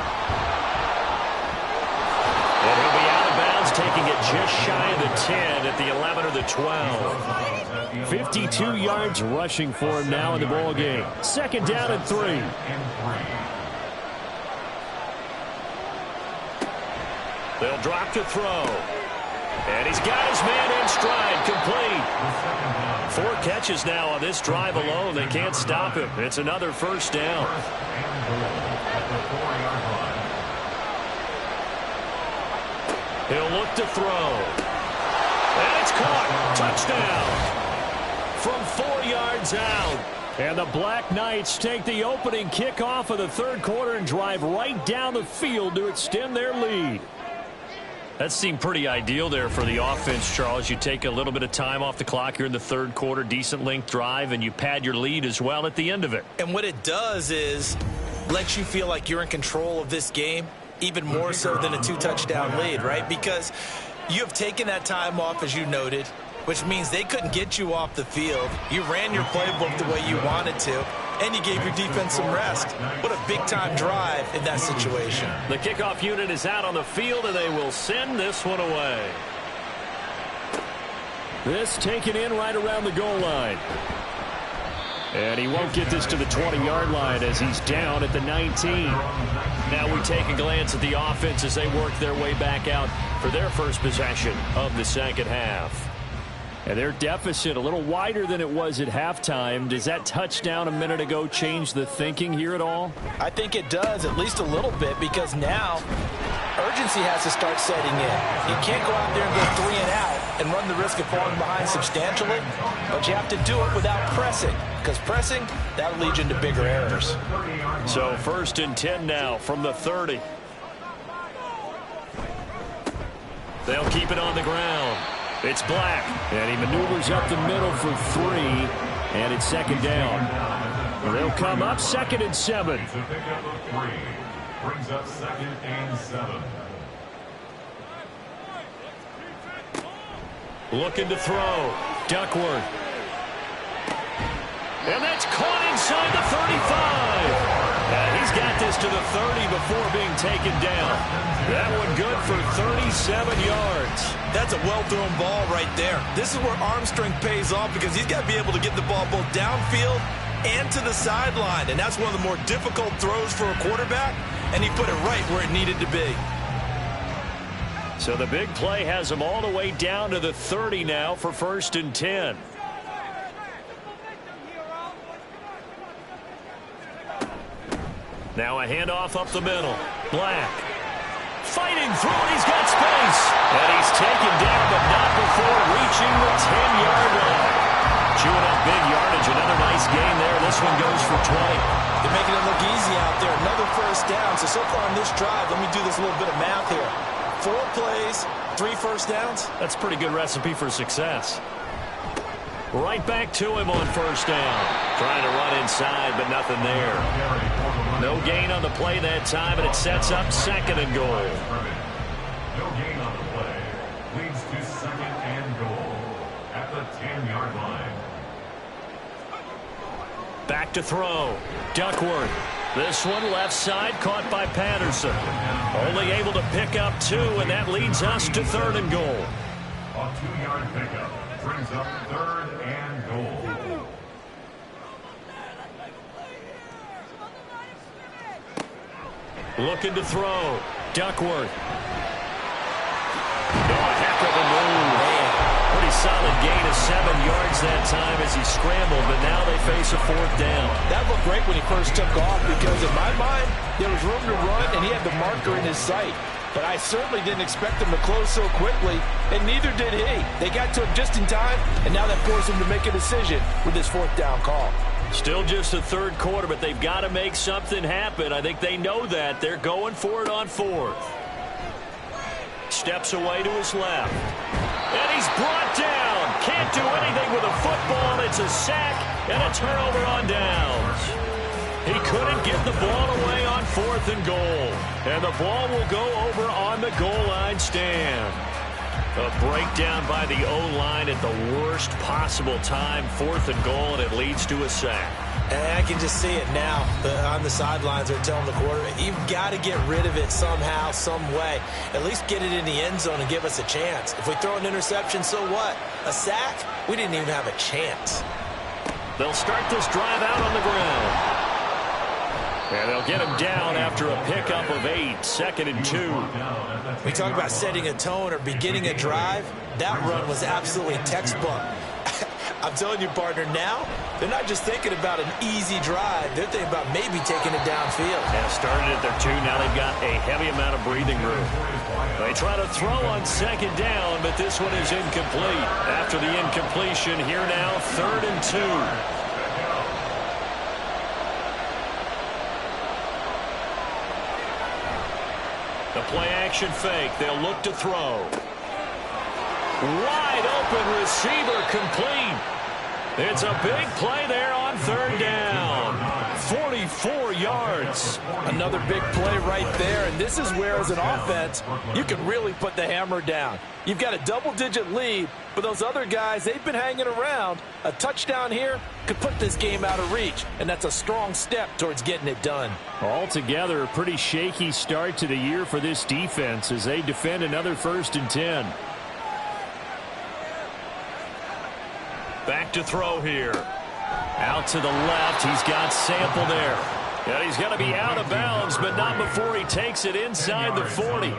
And he'll be out of bounds, taking it just shy of the 10 at the 11 or the 12. 52 yards rushing for him now in the ball game. 2nd down and 3. They'll drop to throw. And he's got his man in stride, complete. 4 catches now on this drive alone. They can't stop him. It's another 1st down. He'll look to throw. And it's caught. Touchdown. From 4 yards out. And the Black Knights take the opening kickoff of the 3rd quarter and drive right down the field to extend their lead. That seemed pretty ideal there for the offense, Charles. You take a little bit of time off the clock here in the 3rd quarter, decent length drive, and you pad your lead as well at the end of it. And what it does is lets you feel like you're in control of this game, even more so than a 2-touchdown lead, right? Because you have taken that time off, as you noted, which means they couldn't get you off the field. You ran your playbook the way you wanted to, and you gave your defense some rest. What a big-time drive in that situation. The kickoff unit is out on the field, and they will send this one away. This taken in right around the goal line. And he won't get this to the 20-yard line as he's down at the 19. Now we take a glance at the offense as they work their way back out for their first possession of the second half. And their deficit a little wider than it was at halftime. Does that touchdown a minute ago change the thinking here at all? I think it does, at least a little bit, because now urgency has to start setting in. You can't go out there and go 3 and out and run the risk of falling behind substantially, but you have to do it without pressing, because pressing, that'll lead you into bigger errors. So 1st and 10 now from the 30. They'll keep it on the ground. It's Black, and he maneuvers up the middle for 3, and it's 2nd down. They'll come up 2nd and 7. It's a pickup of 3. Brings up 2nd and 7. Looking to throw. Duckworth. And that's caught inside the 35. And he's got this to the 30 before being taken down. That one good for 37 yards. That's a well-thrown ball right there. This is where arm strength pays off, because he's got to be able to get the ball both downfield and to the sideline. And that's one of the more difficult throws for a quarterback, and he put it right where it needed to be. So the big play has him all the way down to the 30 now for 1st and 10. Now a handoff up the middle. Black. Fighting through it. He's got space. And he's taken down, but not before reaching the 10-yard line. Chewing up big yardage. Another nice gain there. This one goes for 20. They're making it look easy out there. Another 1st down. So far on this drive, let me do this little bit of math here. 4 plays, 3 1st downs. That's a pretty good recipe for success. Right back to him on 1st down. Trying to run inside, but nothing there. No gain on the play that time, and it sets up 2nd and goal. No gain on the play. Leads to 2nd and goal at the 10-yard line. Back to throw. Duckworth. This one left side, caught by Patterson. Only able to pick up 2, and that leads us to 3rd and goal. A 2-yard pickup brings up 3rd and goal. Looking to throw. Duckworth. Oh, a heck of a move. Pretty solid gain of 7 yards that time as he scrambled, but now they face a 4th down. That looked great when he first took off, because in my mind, there was room to run, and he had the marker in his sight. But I certainly didn't expect him to close so quickly, and neither did he. They got to him just in time, and now that forced him to make a decision with this 4th down call. Still just the 3rd quarter, but they've got to make something happen. I think they know that. They're going for it on 4th. Steps away to his left. And he's brought down. Can't do anything with a football. It's a sack and a turnover on downs. He couldn't get the ball away on 4th and goal. And the ball will go over on the goal line stand. A breakdown by the O-line at the worst possible time. 4th and goal, and it leads to a sack. And I can just see it now. On the sidelines, they're telling the quarterback, you've got to get rid of it somehow, some way. At least get it in the end zone and give us a chance. If we throw an interception, so what? A sack? We didn't even have a chance. They'll start this drive out on the ground. And they'll get him down after a pickup of 8, 2nd and 2. We talk about setting a tone or beginning a drive. That run was absolutely textbook. I'm telling you, partner, now they're not just thinking about an easy drive. They're thinking about maybe taking it downfield. Yeah, started at their 2. Now they've got a heavy amount of breathing room. They try to throw on 2nd down, but this one is incomplete. After the incompletion, here now, 3rd and 2. The play-action fake. They'll look to throw. Wide open receiver complete. It's a big play there on 3rd down. 44 yards. Another big play right there, and this is where, as an offense, you can really put the hammer down. You've got a double-digit lead, but those other guys, they've been hanging around. A touchdown here could put this game out of reach, and that's a strong step towards getting it done. Altogether, a pretty shaky start to the year for this defense as they defend another 1st and 10. Back to throw here. Out to the left. He's got Sample there. And he's going to be out of bounds, but not before he takes it inside the 40.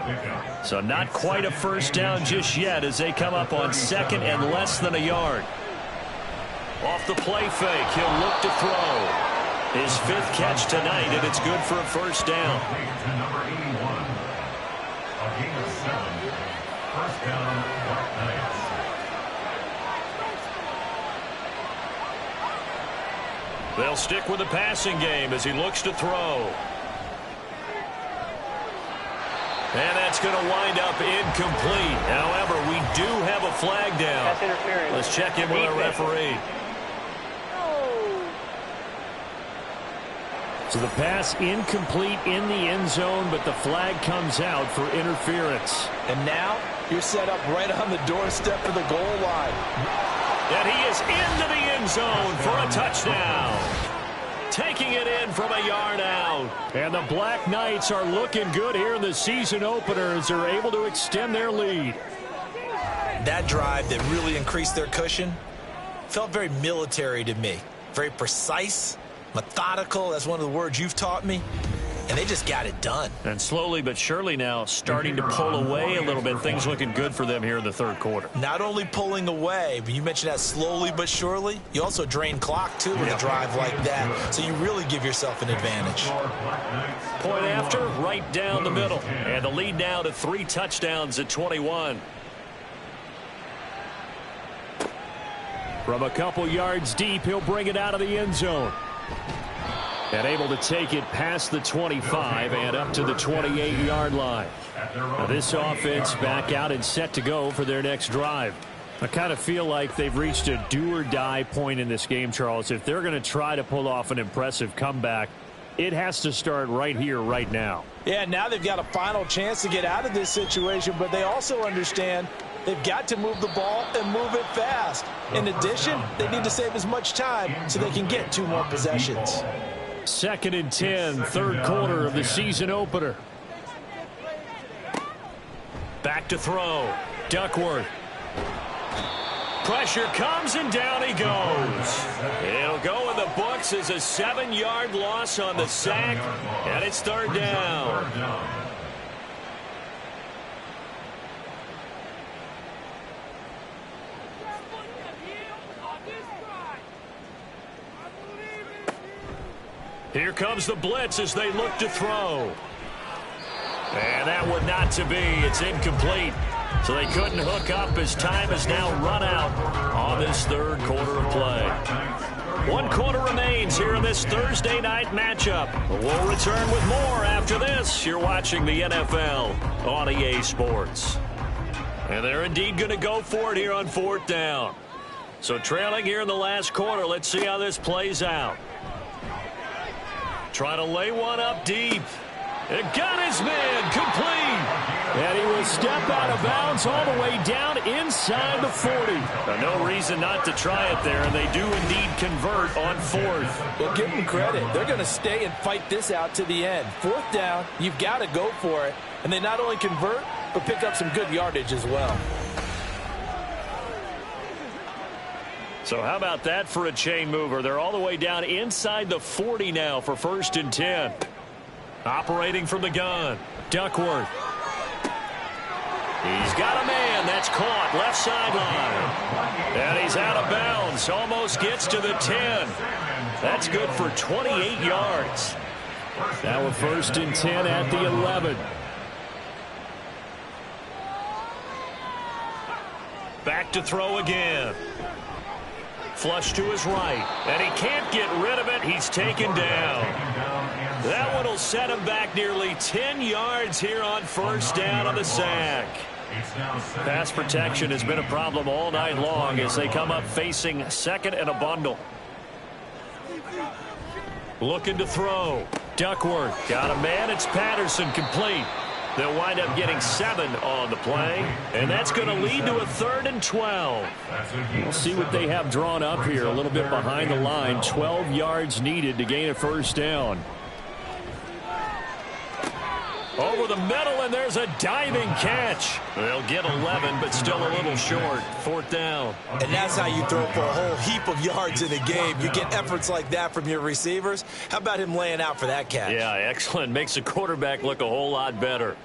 So not quite a first down just yet as they come up on 2nd and less than a yard. Off the play fake, he'll look to throw. His 5th catch tonight, and it's good for a first down. Number 81. A gain of 7. First down, White Knights. They'll stick with the passing game as he looks to throw. And that's going to wind up incomplete. However, we do have a flag down. That's interference. Let's check in with our referee. So the pass incomplete in the end zone, but the flag comes out for interference. And now you're set up right on the doorstep of the goal line. And he is into the end zone for a touchdown. Taking it in from a yard out. And the Black Knights are looking good here in the season opener as they're able to extend their lead. That drive that really increased their cushion felt very military to me. Very precise, methodical. That's one of the words you've taught me. And they just got it done. And slowly but surely now starting to pull away a little bit. Things looking good for them here in the 3rd quarter. Not only pulling away, but you mentioned that slowly but surely. You also drain clock, too, with a drive like that. So you really give yourself an advantage. Point after, right down the middle. And the lead now to 3 touchdowns at 21. From a couple yards deep, he'll bring it out of the end zone. And able to take it past the 25 and up to the 28-yard line. Now this offense back out and set to go for their next drive. I kind of feel like they've reached a do-or-die point in this game, Charles. If they're going to try to pull off an impressive comeback, it has to start right here, right now. Yeah, now they've got a final chance to get out of this situation, but they also understand they've got to move the ball and move it fast. In addition, they need to save as much time so they can get 2 more possessions. 2nd and 10, 3rd quarter of the season opener. Back to throw. Duckworth. Pressure comes and down he goes. It'll go in the books as a 7-yard loss on the sack, and it's 3rd down. Here comes the blitz as they look to throw. And that one not to be. It's incomplete. So they couldn't hook up as time has now run out on this 3rd quarter of play. 1 quarter remains here in this Thursday night matchup. We'll return with more after this. You're watching the NFL on EA Sports. And they're indeed going to go for it here on 4th down. So trailing here in the last quarter, let's see how this plays out. Trying to lay one up deep. It got his man complete. And he will step out of bounds all the way down inside the 40. No reason not to try it there, and they do indeed convert on 4th. Well, give them credit. They're going to stay and fight this out to the end. 4th down, you've got to go for it. And they not only convert, but pick up some good yardage as well. So how about that for a chain mover? They're all the way down inside the 40 now for 1st and 10. Operating from the gun, Duckworth. He's got a man. That's caught. Left sideline. And he's out of bounds. Almost gets to the 10. That's good for 28 yards. Now a 1st and 10 at the 11. Back to throw again. Flush to his right, and he can't get rid of it. He's taken down. That one will set him back nearly 10 yards here on 1st down on the sack. Pass protection has been a problem all night long as they come up facing 2nd and a bundle. Looking to throw. Duckworth got a man. It's Patterson, complete. They'll wind up getting 7 on the play, and that's going to lead to a 3rd and 12. We'll see what they have drawn up here. A little bit behind the line. 12 yards needed to gain a first down. Over the middle, and there's a diving catch. They'll get 11, but still a little short. 4th down. And that's how you throw for a whole heap of yards in a game. You get efforts like that from your receivers. How about him laying out for that catch? Yeah, excellent. Makes the quarterback look a whole lot better.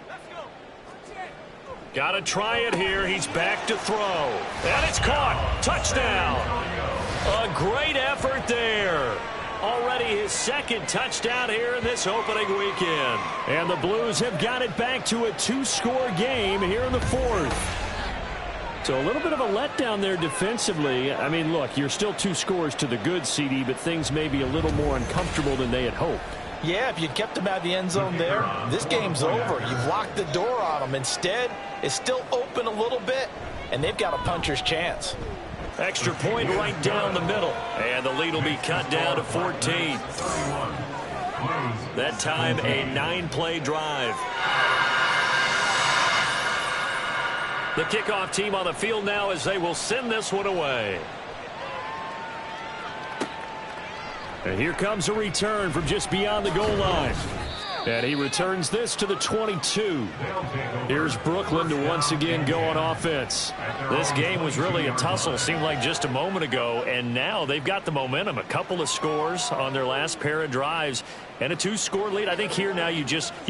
Got to try it here. He's back to throw. And it's caught. Touchdown. A great effort there. Already his 2nd touchdown here in this opening weekend. And the Blues have got it back to a 2-score game here in the 4th. So a little bit of a letdown there defensively. I mean, look, you're still 2 scores to the good, CD, but things may be a little more uncomfortable than they had hoped. Yeah, if you kept him out of the end zone there, this game's over. You've locked the door on him. Instead, it's still open a little bit, and they've got a puncher's chance. Extra point right down the middle. And the lead will be cut down to 14. That time, a 9-play drive. The kickoff team on the field now as they will send this one away. And here comes a return from just beyond the goal line. And he returns this to the 22. Here's Brooklyn to once again go on offense. This game was really a tussle, seemed like just a moment ago, and now they've got the momentum. A couple of scores on their last pair of drives and a 2-score lead. I think here now you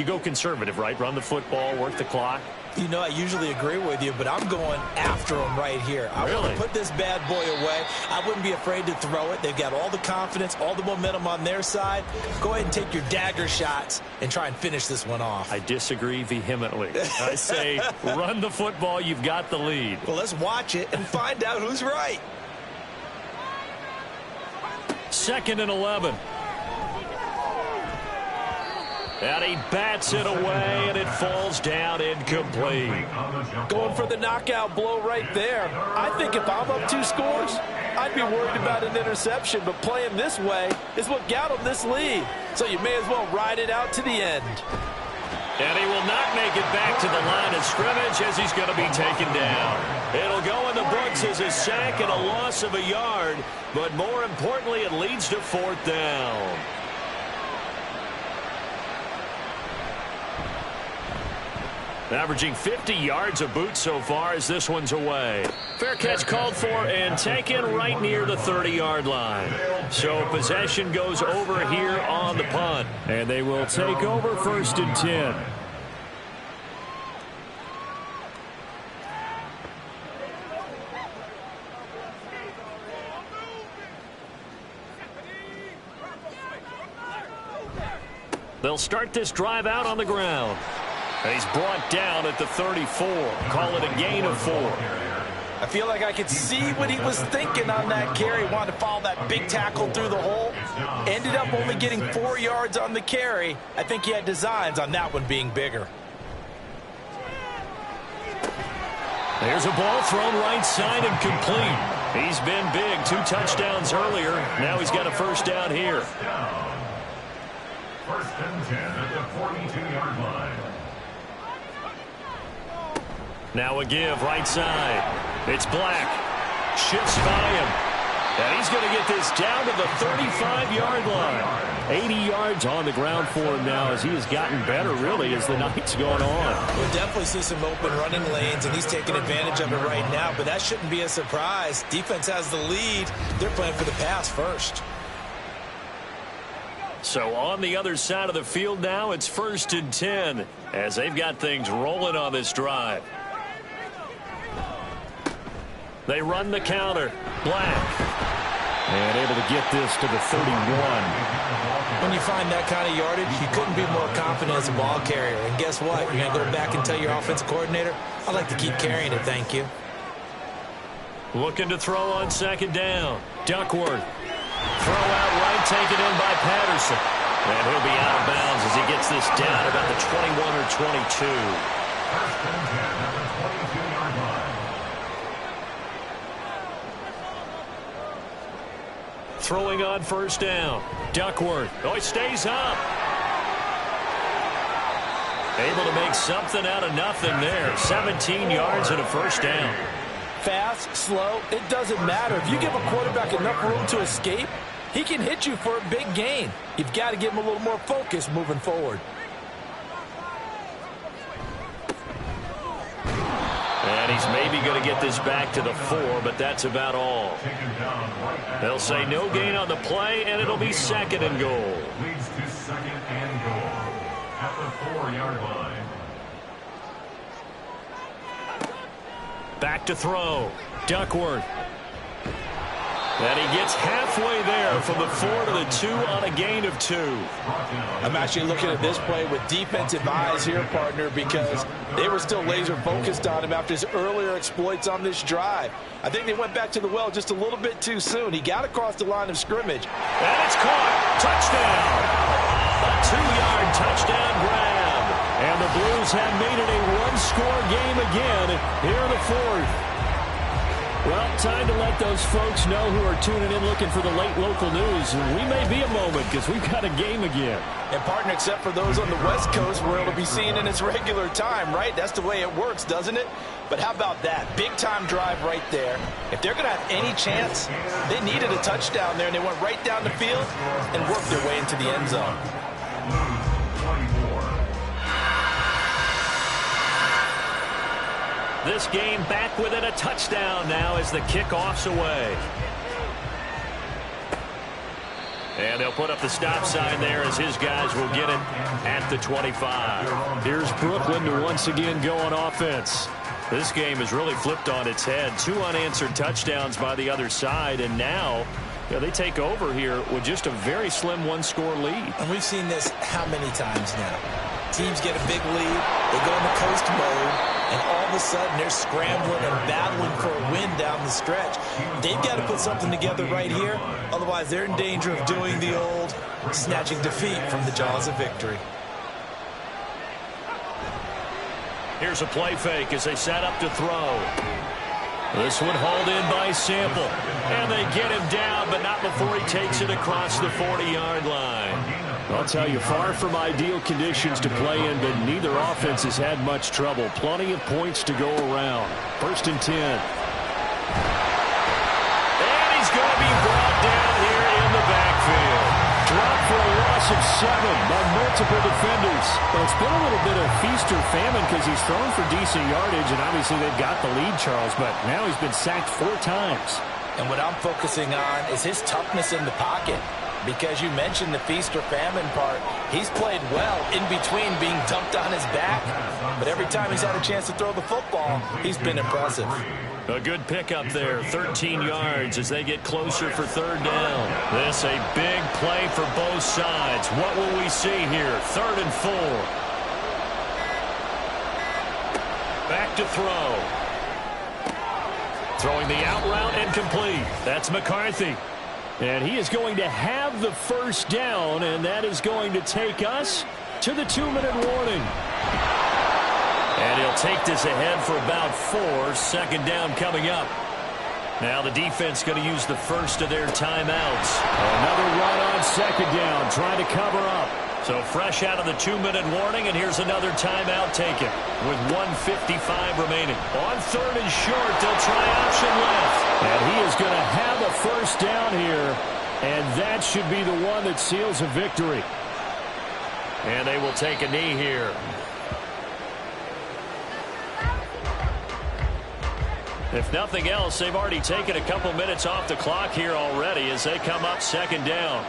go conservative, right? Run the football, work the clock. You know, I usually agree with you, but I'm going after him right here. I want to put this bad boy away. I wouldn't be afraid to throw it. They've got all the confidence, all the momentum on their side. Go ahead and take your dagger shots and try and finish this one off. I disagree vehemently. I say run the football. You've got the lead. Well, let's watch it and find out who's right. 2nd and 11. And he bats it away, and it falls down incomplete. Going for the knockout blow right there. I think if I'm up 2 scores, I'd be worried about an interception, but playing this way is what got him this lead. So you may as well ride it out to the end. And he will not make it back to the line of scrimmage as he's going to be taken down. It'll go in the books as a sack and a loss of a yard, but more importantly, it leads to 4th down. Averaging 50 yards a boot so far as this one's away. Fair catch called for and taken right near the 30-yard line. So possession goes over here on the punt. And they will take over 1st and 10. They'll start this drive out on the ground. And he's brought down at the 34. Call it a gain of 4. I feel like I could see what he was thinking on that carry. Wanted to follow that big tackle through the hole. Ended up only getting 4 yards on the carry. I think he had designs on that one being bigger. There's a ball thrown right side and complete. He's been big. 2 touchdowns earlier. Now he's got a first down here. 1st and 10 at the 42-yard line. Now a give right side. It's Black. Shifts by him. And he's going to get this down to the 35-yard line. 80 yards on the ground for him now as he has gotten better, really, as the night's gone on. We'll definitely see some open running lanes, and he's taking advantage of it right now, but that shouldn't be a surprise. Defense has the lead. They're playing for the pass first. So on the other side of the field now, it's 1st and 10 as they've got things rolling on this drive. They run the counter. Black. And able to get this to the 31. When you find that kind of yardage, you couldn't be more confident as a ball carrier. And guess what? You're going to go back and tell your offensive coordinator, I'd like to keep carrying it, thank you. Looking to throw on 2nd down. Duckworth. Throw out right, taken in by Patterson. And he'll be out of bounds as he gets this down about the 21 or 22. 1st and 10 at the 22-yard line. Throwing on first down. Duckworth. Oh, he stays up. Able to make something out of nothing there. 17 yards and a first down. Fast, slow, it doesn't matter. If you give a quarterback enough room to escape, he can hit you for a big gain. You've got to give him a little more focus moving forward. And he's maybe going to get this back to the 4, but that's about all. They'll say no gain on the play, and it'll be second and goal. Leads to second and goal at the 4-yard line. Back to throw. Duckworth. And he gets halfway there from the 4 to the 2 on a gain of 2. I'm actually looking at this play with defensive eyes here, partner, because they were still laser focused on him after his earlier exploits on this drive. I think they went back to the well just a little bit too soon. He got across the line of scrimmage. And it's caught. Touchdown. A 2-yard touchdown grab. And the Blues have made it a one-score game again here in the 4th. Well, time to let those folks know who are tuning in looking for the late local news. We may be a moment because we've got a game again. And, partner, except for those on the West Coast, where it'll be seen in its regular time, right? That's the way it works, doesn't it? But how about that? Big-time drive right there. If they're going to have any chance, they needed a touchdown there, and they went right down the field and worked their way into the end zone. This game back within a touchdown now as the kickoff's away. And they'll put up the stop sign there as his guys will get it at the 25. Here's Brooklyn to once again go on offense. This game has really flipped on its head. 2 unanswered touchdowns by the other side, and now they take over here with just a very slim one-score lead. And we've seen this how many times now? Teams get a big lead, they go into coast mode, and all of a sudden they're scrambling and battling for a win down the stretch. They've got to put something together right here, otherwise they're in danger of doing the old snatching defeat from the jaws of victory. Here's a play fake as they set up to throw. This one hauled in by Sample. And they get him down, but not before he takes it across the 40-yard line. I'll tell you, far from ideal conditions to play in, but neither offense has had much trouble. Plenty of points to go around. 1st and 10. And he's going to be brought down here in the backfield. Dropped for a loss of 7 by multiple defenders. Well, it's been a little bit of feast or famine because he's thrown for decent yardage, and obviously they've got the lead, Charles, but now he's been sacked 4 times. And what I'm focusing on is his toughness in the pocket. Because you mentioned the feast or famine part. He's played well in between being dumped on his back. But every time he's had a chance to throw the football, he's been impressive. A good pickup there, 13 yards as they get closer for 3rd down. This a big play for both sides. What will we see here? 3rd and 4. Back to throw. Throwing the out route and complete. That's McCarthy. And he is going to have the first down, and that is going to take us to the 2-minute warning. And he'll take this ahead for about 4. 2nd down coming up. Now the defense going to use the first of their timeouts. Another run on 2nd down, trying to cover up. So fresh out of the 2-minute warning, and here's another timeout taken with 1:55 remaining. On 3rd and short, they'll try option left. And he is going to have a first down here, and that should be the one that seals a victory. And they will take a knee here. If nothing else, they've already taken a couple minutes off the clock here already as they come up 2nd down.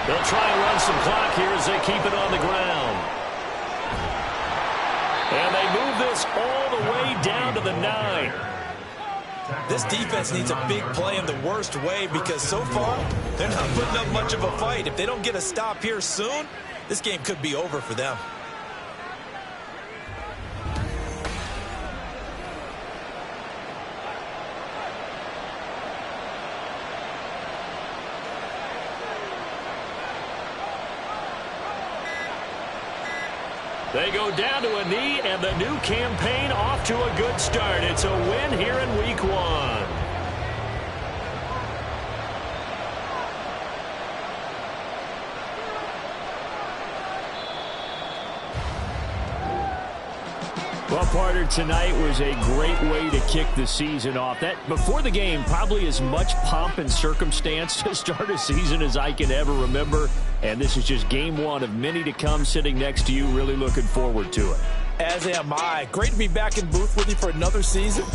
They'll try and run some clock here as they keep it on the ground. And they move this all the way down to the 9. This defense needs a big play in the worst way because so far they're not putting up much of a fight. If they don't get a stop here soon, this game could be over for them. They go down to a knee, and the new campaign off to a good start. It's a win here in Week 1. Well, partner, tonight was a great way to kick the season off. That before the game, probably as much pomp and circumstance to start a season as I can ever remember. And this is just game 1 of many to come. Sitting next to you, really looking forward to it. As am I. Great to be back in booth with you for another season.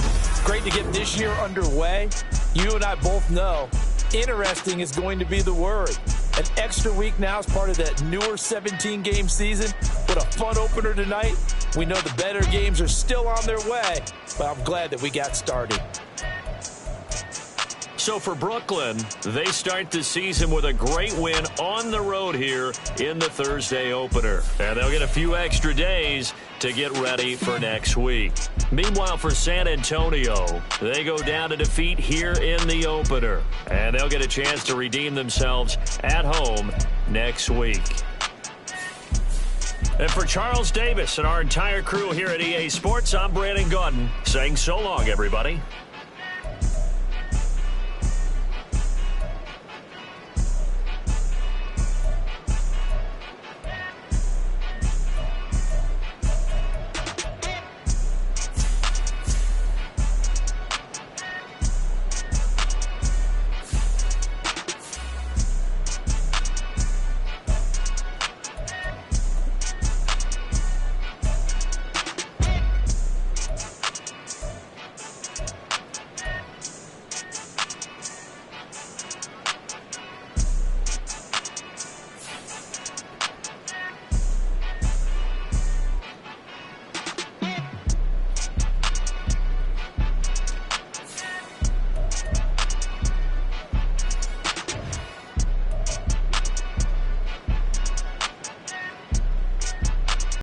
Great to get this year underway. You and I both know interesting is going to be the word. An extra week now as part of that newer 17-game season. What a fun opener tonight. We know the better games are still on their way, but I'm glad that we got started. So for Brooklyn, they start the season with a great win on the road here in the Thursday opener. And they'll get a few extra days to get ready for next week. Meanwhile, for San Antonio, they go down to defeat here in the opener. And they'll get a chance to redeem themselves at home next week. And for Charles Davis and our entire crew here at EA Sports, I'm Brandon Gaudin saying so long, everybody.